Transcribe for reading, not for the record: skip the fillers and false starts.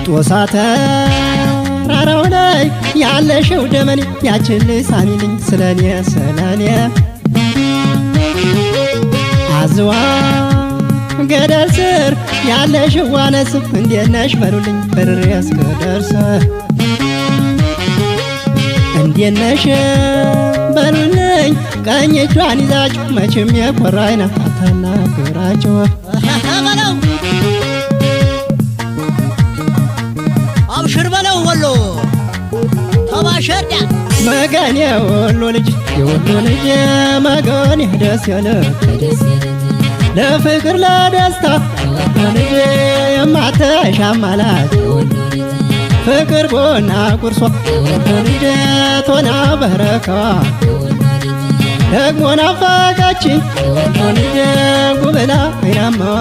ጦሳተ ተራራው ላይ ያለሽው ደመኔ ያችን ልሳኒልኝ ስለኔ አዝዋ ገደል ስር ያለሽው ዋነስ እንዴት ነሽ በሉልኝ በርሬ እስክደርስ እንዴት ነሽ በሉልኝ ቀኝ እጇን ይዛችሁ መቼም የኮራይ ናት አታናግራችሁ በለው አብሽር በለው ወሎ ተባሸዳ መገን የወሎ ልጅ መገን ደስ ያለ ለፍቅር ለደስታ ልጅ የማትሻማላት ፍቅር ቦና ቁርሷ ልጅ ቶና በረካዋ ደግሞ ናፈቀችኝ ልጅ ጉብላ አይናማዋ